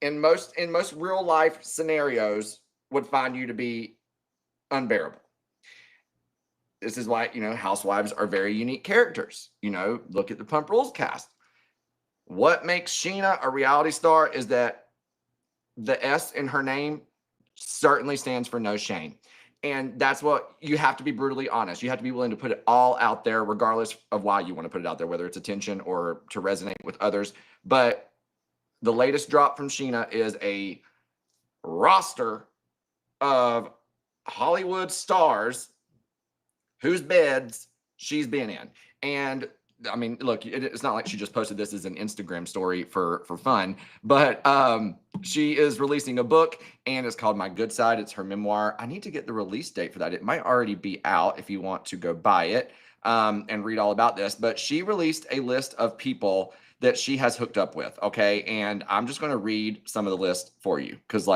in most real life scenarios would find you to be unbearable. This is why, housewives are very unique characters. Look at the Pump Rules cast. What makes Sheena a reality star is that the S in her name certainly stands for no shame. And that's what you have to be brutally honest. You have to be willing to put it all out there, regardless of why you want to put it out there, whether it's attention or to resonate with others. But the latest drop from Sheena is a roster of Hollywood stars whose beds she's been in. And I mean, look, it's not like she just posted this as an Instagram story for fun, but she is releasing a book, and it's called My Good Side. It's her memoir. I need to get the release date for that. It might already be out if you want to go buy it and read all about this. But she released a list of people that she has hooked up with, okay? And I'm just going to read some of the list for you because,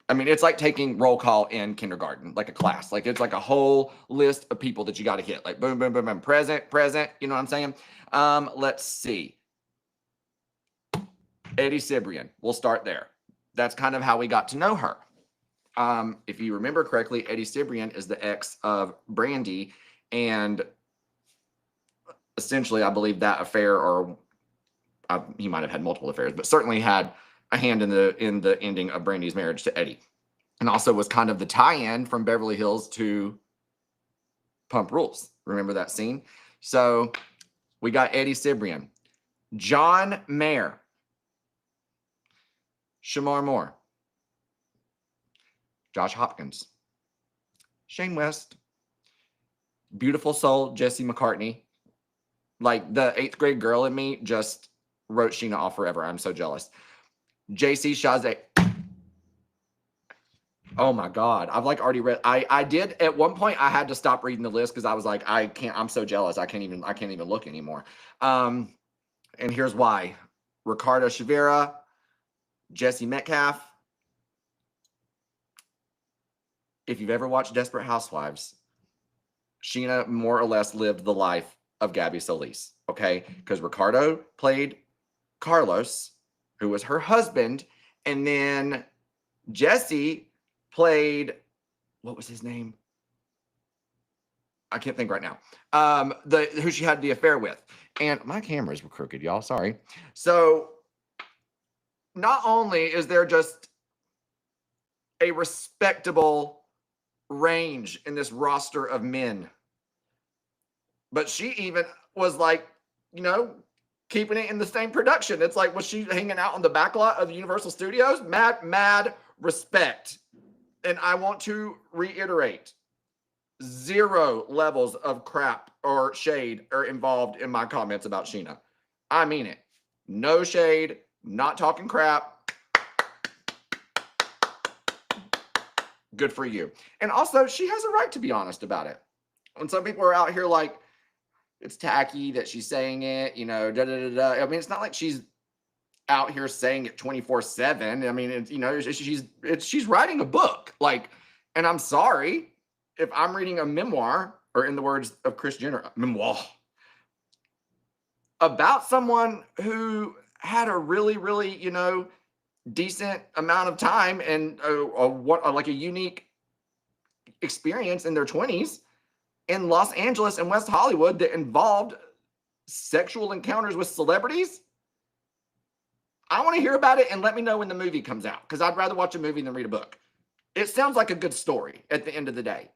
it's like taking roll call in kindergarten, like a class. Like, it's like a whole list of people that you got to hit. Like, boom, boom, boom, boom, present. You know what I'm saying? Let's see. Eddie Cibrian. We'll start there. That's kind of how we got to know her. If you remember correctly, Eddie Cibrian is the ex of Brandy. And essentially, I believe that affair, or he might have had multiple affairs, but certainly had a hand in the ending of Brandy's marriage to Eddie, and also was kind of the tie-in from Beverly Hills to Pump Rules. Remember that scene? So we got Eddie Cibrian, John Mayer, Shamar Moore, Josh Hopkins, Shane West, beautiful soul Jesse McCartney. Like, the 8th grade girl in me just wrote Sheena off forever. I'm so jealous. JC Chasez. Oh my God. I've already read. I did at one point. I had to stop reading the list because I was like, I can't, I'm so jealous. I can't even look anymore. And here's why. Ricardo Chavira, Jesse Metcalfe. If you've ever watched Desperate Housewives, Sheena more or less lived the life of Gabby Solis. Okay. Because Ricardo played Carlos, who was her husband, and then Jesse played, what was his name? I can't think right now. Who she had the affair with. And my cameras were crooked, y'all. Sorry. So not only is there just a respectable range in this roster of men, but she even was like, keeping it in the same production. It's like, was she hanging out on the back lot of the Universal Studios? Mad respect. And I want to reiterate, 0 levels of crap or shade are involved in my comments about Sheena. I mean it. No shade, not talking crap. Good for you. And also, she has a right to be honest about it. When some people are out here like, it's tacky that she's saying it, I mean, it's not like she's out here saying it 24/7. I mean, she's writing a book. And I'm sorry if I'm reading a memoir, or in the words of Kris Jenner, memoir, about someone who had a really, really, decent amount of time and a unique experience in their 20s. In Los Angeles and West Hollywood that involved sexual encounters with celebrities. I want to hear about it and let me know when the movie comes out, because I'd rather watch a movie than read a book. It sounds like a good story at the end of the day,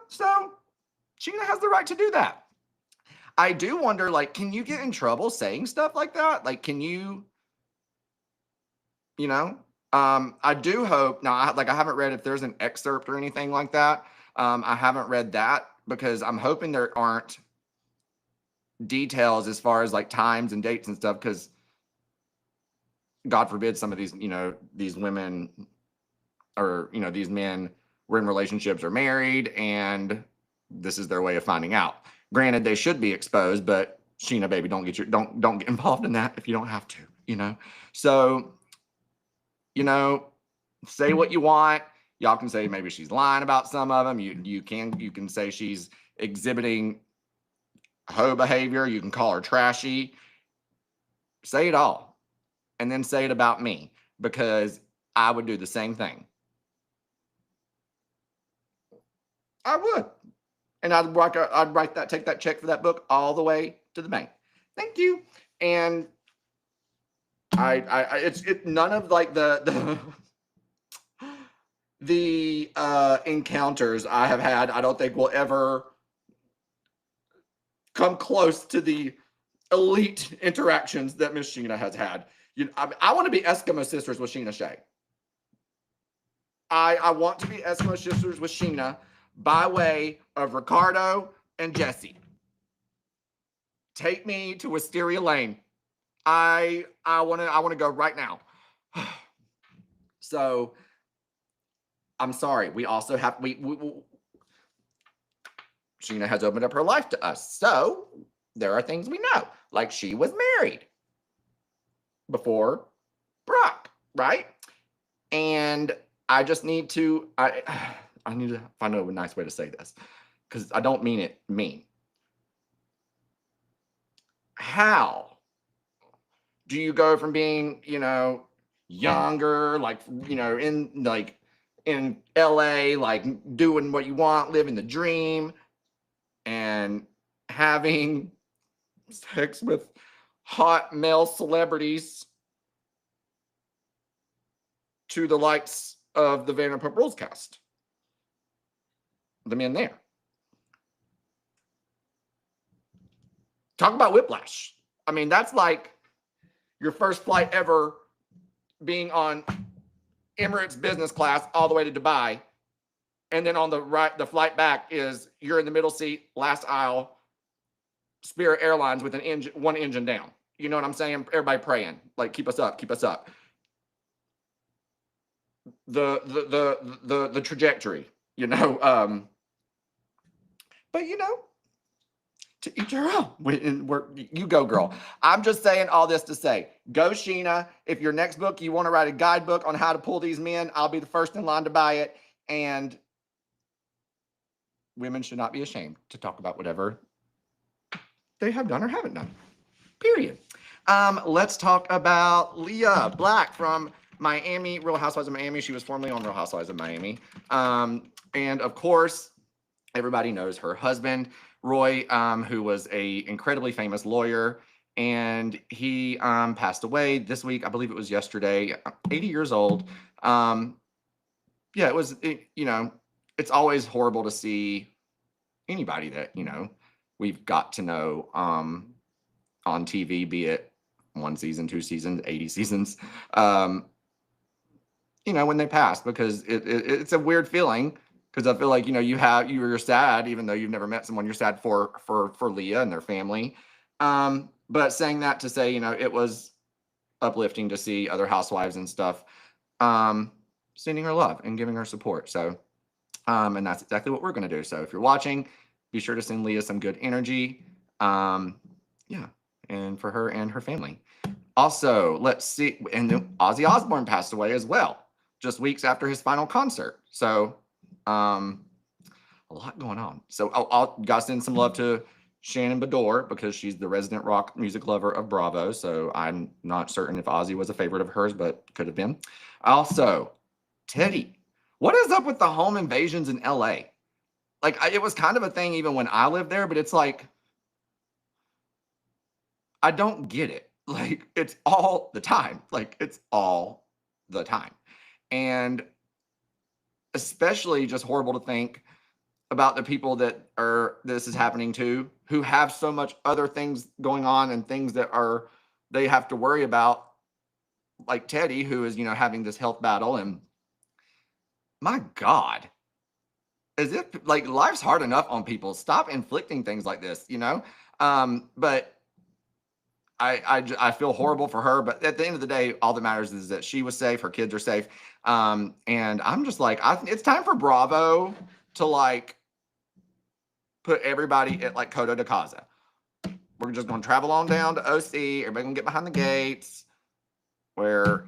so Sheena has the right to do that. I do wonder, can you get in trouble saying stuff like that? Can you, I do hope, now, I haven't read if there's an excerpt or anything like that. I haven't read that, because I'm hoping there aren't details as far as times and dates and stuff, because God forbid some of these, these women or, these men were in relationships or married, and this is their way of finding out. Granted, they should be exposed, but Sheena, baby, don't get involved in that if you don't have to, So, say what you want. Y'all can say maybe she's lying about some of them. You can say she's exhibiting hoe behavior. You can call her trashy. Say it all. And then say it about me. because I would do the same thing. I would. And take that check for that book all the way to the bank. Thank you. And it's none of like the encounters I have had, I don't think will ever come close to the elite interactions that Miss Sheena has had. I want to be Eskimo sisters with Scheana Shay. I want to be Eskimo sisters with Sheena by way of Ricardo and Jesse. Take me to Wisteria Lane. I want to go right now. So I'm sorry. We also have Sheena has opened up her life to us. So there are things we know. Like she was married before Brock, right? And I just need to I need to find a nice way to say this, because I don't mean it mean. How do you go from being, younger, in LA, like doing what you want, living the dream, and having sex with hot male celebrities, to the likes of the Vanderpump Rules cast? The men there. Talk about whiplash. I mean, that's like your first flight ever being on Emirates business class all the way to Dubai. And then on the flight back is you're in the middle seat, last aisle, Spirit Airlines with one engine down. You know what I'm saying? Everybody praying, like, keep us up, keep us up. The trajectory, but to each her own. You go, girl. I'm just saying all this to say, go Sheena. If your next book, you want to write a guidebook on how to pull these men, I'll be the first in line to buy it. And women should not be ashamed to talk about whatever they have done or haven't done. Period. Let's talk about Leah Black from Miami, Real Housewives of Miami. She was formerly on Real Housewives of Miami. And of course, everybody knows her husband, Roy, who was an incredibly famous lawyer, and he passed away this week. I believe it was yesterday, 80 years old. Yeah, it's always horrible to see anybody that, we've got to know on TV, be it 1 season, 2 seasons, 80 seasons, when they pass, because it's a weird feeling. Because I feel like, you're sad, even though you've never met someone, you're sad for Leah and their family. But saying that to say, it was uplifting to see other housewives and stuff sending her love and giving her support. So, and that's exactly what we're going to do. So if you're watching, be sure to send Leah some good energy. Yeah, and for her and her family. Also, let's see, and then Ozzy Osbourne passed away as well, just weeks after his final concert. So, a lot going on. So I'll gotta send some love to Shannon Bedore, because she's the resident rock music lover of Bravo. So I'm not certain if Ozzy was a favorite of hers, but could have been. Also, Teddi. What is up with the home invasions in LA? Like, it was kind of a thing even when I lived there, but it's like, I don't get it. Like, it's all the time. Like, it's all the time. And especially just horrible to think about the people that this is happening to, who have so much other things going on and things that they have to worry about, like Teddi, who is, having this health battle. And my God, as if like life's hard enough on people. Stop inflicting things like this, but I feel horrible for her, but at the end of the day, all that matters is that she was safe, her kids are safe. And I'm just like, it's time for Bravo to like put everybody at like Coto de Casa. We're just going to travel on down to OC. Everybody gonna get behind the gates where,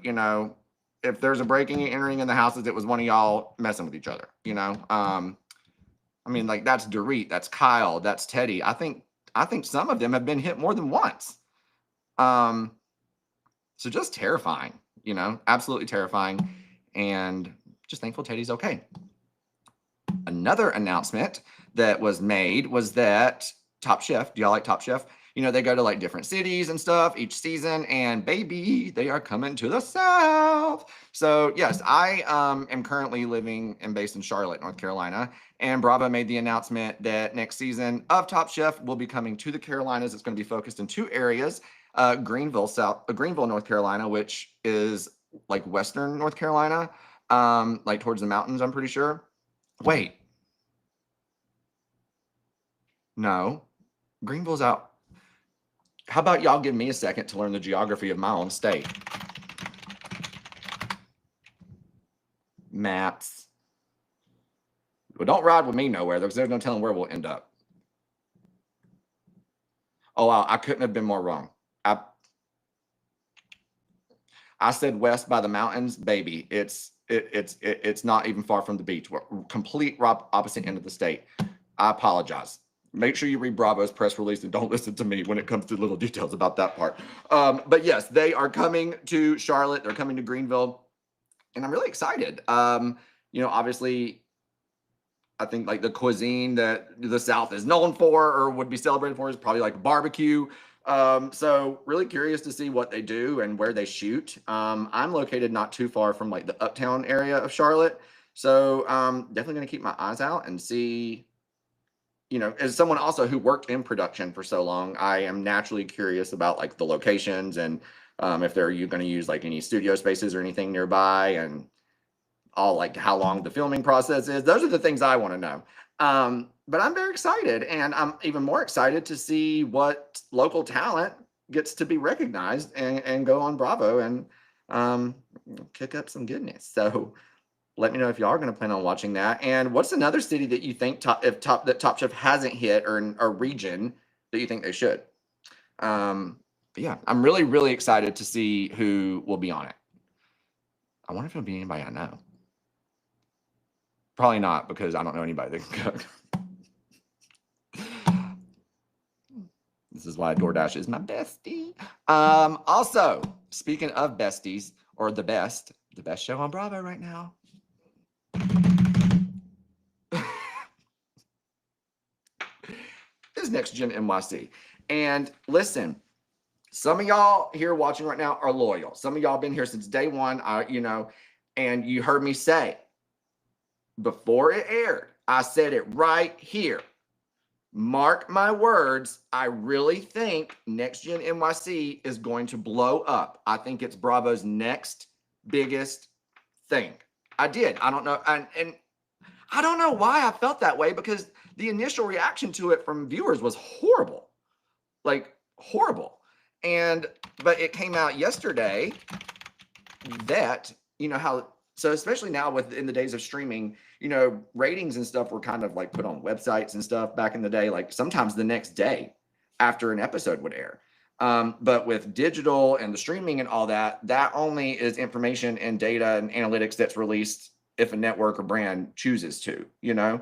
if there's a breaking and entering in the houses, it was one of y'all messing with each other, I mean, like, that's Dorit, that's Kyle, that's Teddi. I think some of them have been hit more than once. So just terrifying. you know, absolutely terrifying. And just thankful Teddi's okay. Another announcement that was made was that Top Chef, do y'all like Top Chef? You know, they go to like different cities and stuff each season, and baby, they are coming to the South. So yes, I am currently living and based in Charlotte, North Carolina, and Bravo made the announcement that next season of Top Chef will be coming to the Carolinas. It's going to be focused in 2 areas: Greenville, North Carolina, which is like Western North Carolina, like towards the mountains, I'm pretty sure. Wait. No. Greenville's out. How about y'all give me a second to learn the geography of my own state? Maps. Well, don't ride with me nowhere, because there's no telling where we'll end up. Oh, wow, I couldn't have been more wrong. I said west by the mountains, baby. It's not even far from the beach. We're complete opposite end of the state. I apologize. Make sure you read Bravo's press release and don't listen to me when it comes to little details about that part. But yes, they are coming to Charlotte. They're coming to Greenville, and I'm really excited. You know, obviously, I think like the cuisine that the South is known for or would be celebrated for is probably like barbecue. So really curious to see what they do and where they shoot. I'm located not too far from like the uptown area of Charlotte. So definitely going to keep my eyes out and see, you know, as someone also who worked in production for so long, I am naturally curious about like the locations and if they're going to use like any studio spaces or anything nearby, and all like how long the filming process is. Those are the things I want to know. But I'm very excited, and I'm even more excited to see what local talent gets to be recognized and go on Bravo and kick up some goodness. So let me know if y'all are going to plan on watching that. And what's another city that you think that Top Chef hasn't hit, or a region that you think they should? But yeah, I'm really, really excited to see who will be on it. I wonder if it'll be anybody I know. Probably not, because I don't know anybody that can cook. This is why DoorDash is my bestie. Also, speaking of besties, or the best show on Bravo right now. Is NextGen NYC. And listen, some of y'all here watching right now are loyal. Some of y'all been here since day one, you know, and you heard me say, before it aired, I said it right here. Mark my words, I really think NextGen NYC is going to blow up. I think it's Bravo's next biggest thing. I did. I don't know. And I don't know why I felt that way, because the initial reaction to it from viewers was horrible. Like, horrible. But it came out yesterday that, you know, how, so especially now in the days of streaming, you know, ratings and stuff were kind of like put on websites and stuff back in the day, like sometimes the next day after an episode would air. But with digital and the streaming and all that, that only is information and data and analytics that's released if a network or brand chooses to, you know,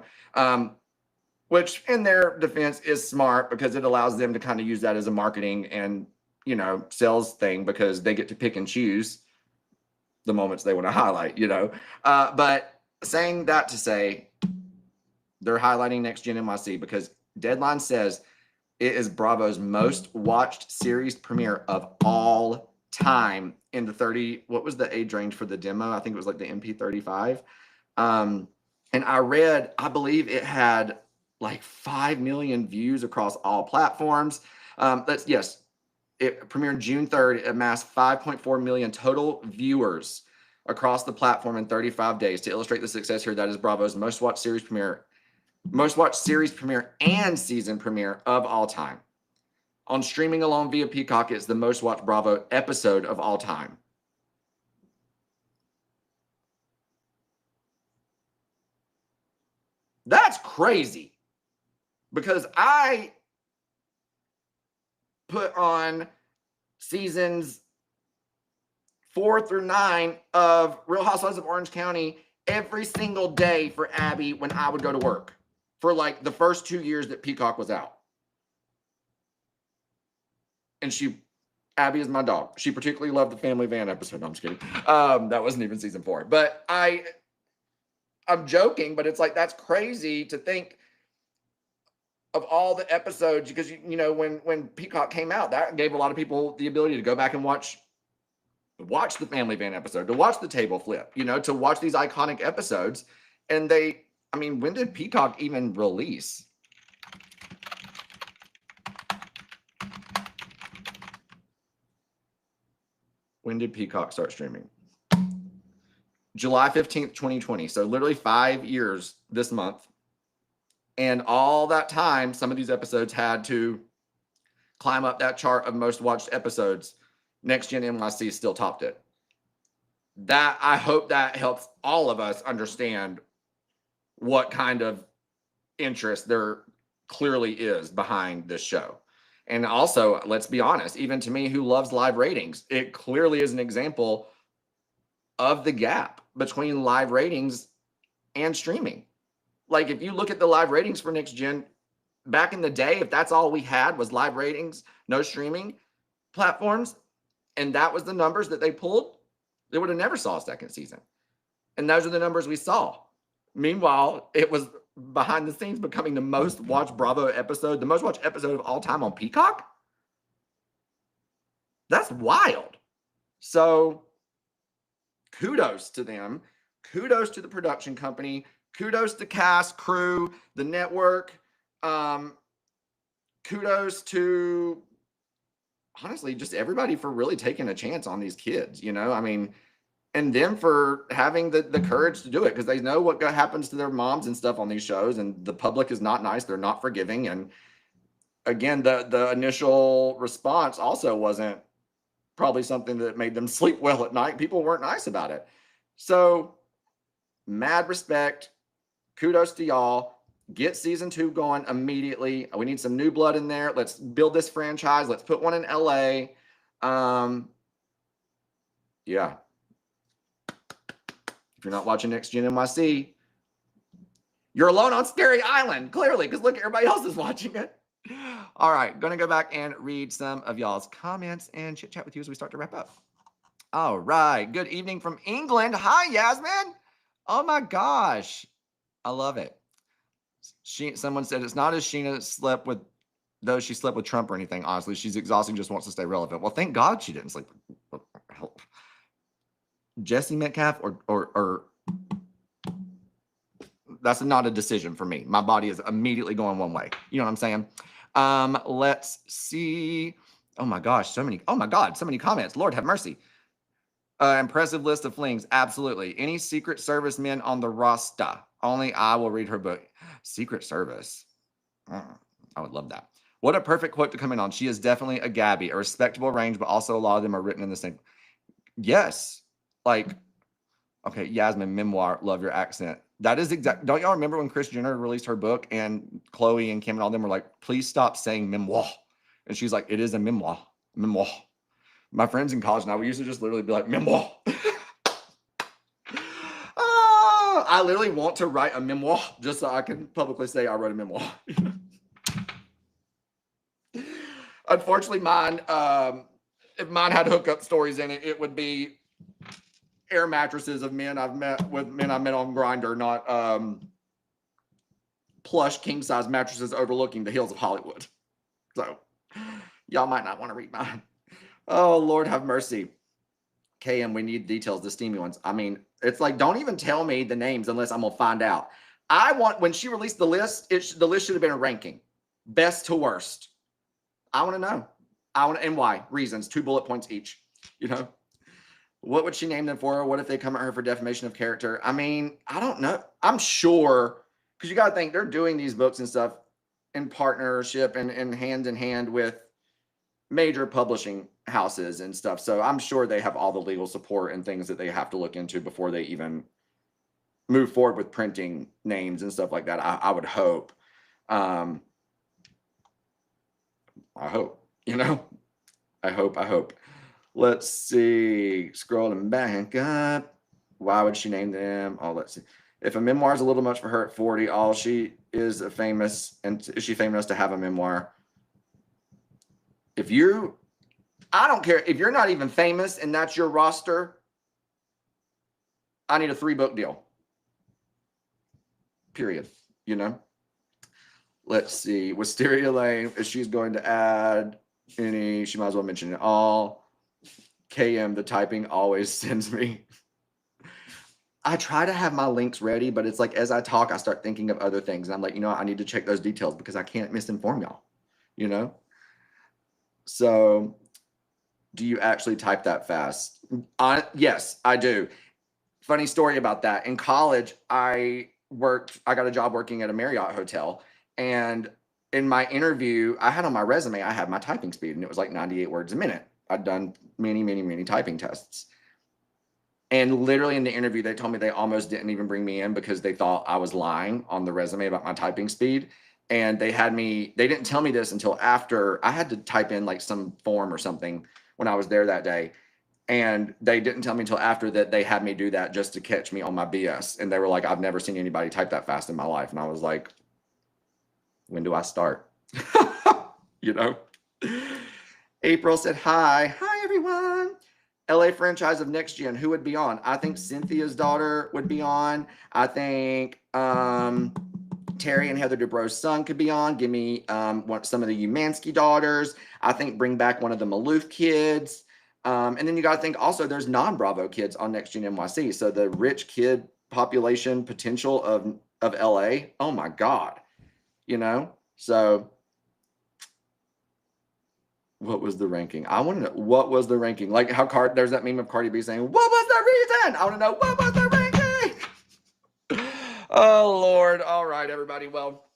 which in their defense is smart, because it allows them to kind of use that as a marketing and, you know, sales thing, because they get to pick and choose the moments they want to highlight, you know. But saying that to say, they're highlighting NextGen NYC because Deadline says it is Bravo's most watched series premiere of all time in the 30, what was the age range for the demo? I think it was like the MP35. And I believe it had like 5 million views across all platforms. It premiered June 3rd. It amassed 5.4 million total viewers across the platform in 35 days. To illustrate the success here, that is Bravo's most watched series premiere and season premiere of all time. On streaming alone via Peacock, it's the most watched Bravo episode of all time. That's crazy, because I put on seasons 4 through 9 of Real Housewives of Orange County every single day for Abby when I would go to work for like the first 2 years that Peacock was out. And Abby is my dog. She particularly loved the Family Van episode. No, I'm just kidding. That wasn't even season 4. But I'm joking, but it's like, that's crazy to think of all the episodes, because you know, when Peacock came out, that gave a lot of people the ability to go back and watch the Family Van episode, to watch the table flip, you know, to watch these iconic episodes. And when did Peacock even release? When did Peacock start streaming? July 15th, 2020. So literally 5 years this month. And all that time, some of these episodes had to climb up that chart of most watched episodes. NextGen NYC still topped it. I hope that helps all of us understand what kind of interest there clearly is behind this show. And also, let's be honest, even to me who loves live ratings, it clearly is an example of the gap between live ratings and streaming. Like, if you look at the live ratings for NextGen, back in the day, if that's all we had was live ratings, no streaming platforms, and that was the numbers that they pulled, they would have never saw a second season. And those are the numbers we saw. Meanwhile, it was behind the scenes becoming the most watched Bravo episode, the most watched episode of all time on Peacock. That's wild. So kudos to them. Kudos to the production company. Kudos to cast, crew, the network. Kudos to, honestly, just everybody for really taking a chance on these kids, you know? I mean, and them for having the courage to do it, because they know what happens to their moms and stuff on these shows, and the public is not nice. They're not forgiving. And again, the initial response also wasn't probably something that made them sleep well at night. People weren't nice about it. So mad respect. Kudos to y'all. Get season 2 going immediately. We need some new blood in there. Let's build this franchise. Let's put one in LA. Yeah. If you're not watching NextGen NYC, you're alone on Scary Island, clearly, because look, everybody else is watching it. All right, going to go back and read some of y'all's comments and chit chat with you as we start to wrap up. All right, good evening from England. Hi, Yasmin. Oh my gosh, I love it. Someone said it's not as Sheena slept with, though she slept with Trump or anything. Honestly, she's exhausting, just wants to stay relevant. Well, thank God she didn't sleep with Jesse Metcalfe or that's not a decision for me. My body is immediately going one way. You know what I'm saying? Let's see. Oh my gosh, so many comments. Lord have mercy. Impressive list of flings. Absolutely. Any Secret Service men on the roster? Only I will read her book. Secret Service. I would love that. What a perfect quote to come in on. She is definitely a Gabby, a respectable range, but also a lot of them are written in the same. Yes. Like, okay, Yasmin, memoir, love your accent. That is exact. Don't y'all remember when Kris Jenner released her book and Chloe and Kim and all them were like, please stop saying memoir. And she's like, it is a memoir. Memoir. My friends in college now, we used to just literally be like, memoir. I literally want to write a memoir just so I can publicly say I wrote a memoir. Unfortunately, mine, if mine had hookup stories in it, it would be air mattresses of men I've met on Grindr, not plush king size mattresses overlooking the hills of Hollywood. So y'all might not want to read mine. Oh, Lord have mercy. KM, we need details, the steamy ones. I mean, it's like, don't even tell me the names unless I'm gonna find out. When she released the list, the list should have been a ranking, best to worst. I want to know. And why? Reasons, 2 bullet points each. You know, what would she name them for? What if they come at her for defamation of character? I mean, I don't know. I'm sure, because you got to think they're doing these books and stuff in partnership and hand in hand with major publishing houses and stuff. So I'm sure they have all the legal support and things that they have to look into before they even move forward with printing names and stuff like that. I would hope. I hope, you know, I hope. Let's see. Scrolling back up. Why would she name them? Oh, let's see. If a memoir is a little much for her at 40, all she is famous, and is she famous to have a memoir? If you I don't care if you're not even famous and that's your roster. I need a 3-book deal. Period. You know? Let's see. Wisteria Lane, if she's going to add any, she might as well mention it all. KM, the typing always sends me. I try to have my links ready, but it's like as I talk, I start thinking of other things. And I'm like, you know, I need to check those details because I can't misinform y'all, you know? So do you actually type that fast? Yes, I do. Funny story about that. In college, I got a job working at a Marriott hotel. And in my interview, I had on my resume, I had my typing speed and it was like 98 words a minute. I'd done many, many, many typing tests. And literally in the interview, they told me they almost didn't even bring me in because they thought I was lying on the resume about my typing speed. And they didn't tell me this until after I had to type in like some form or something when I was there that day. And they didn't tell me until after that they had me do that just to catch me on my BS. And they were like, I've never seen anybody type that fast in my life. And I was like, when do I start? You know? April said, hi. Hi, everyone. LA franchise of NextGen, who would be on? I think Cynthia's daughter would be on. I think Terry and Heather Dubrow's son could be on. Give me some of the Umansky daughters. I think bring back one of the Maloof kids. And then you got to think also there's non-Bravo kids on NextGen NYC. So the rich kid population potential of LA, oh my God, you know? So what was the ranking? I want to know what was the ranking. Like how there's that meme of Cardi B saying, what was the reason? I want to know what was the ranking? Oh Lord. All right, everybody. Well,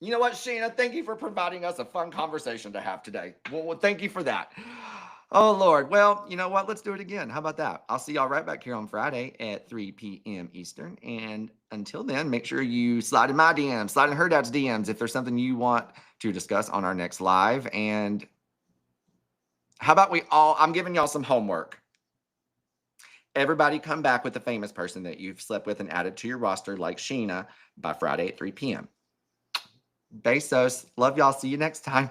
you know what, Sheena? Thank you for providing us a fun conversation to have today. Well, thank you for that. Oh, Lord. Well, you know what? Let's do it again. How about that? I'll see y'all right back here on Friday at 3 p.m. Eastern. And until then, make sure you slide in my DMs, slide in Hurrdat's DMs if there's something you want to discuss on our next live. And how about I'm giving y'all some homework. Everybody come back with a famous person that you've slept with and added to your roster like Sheena by Friday at 3 p.m. Besos. Love y'all. See you next time.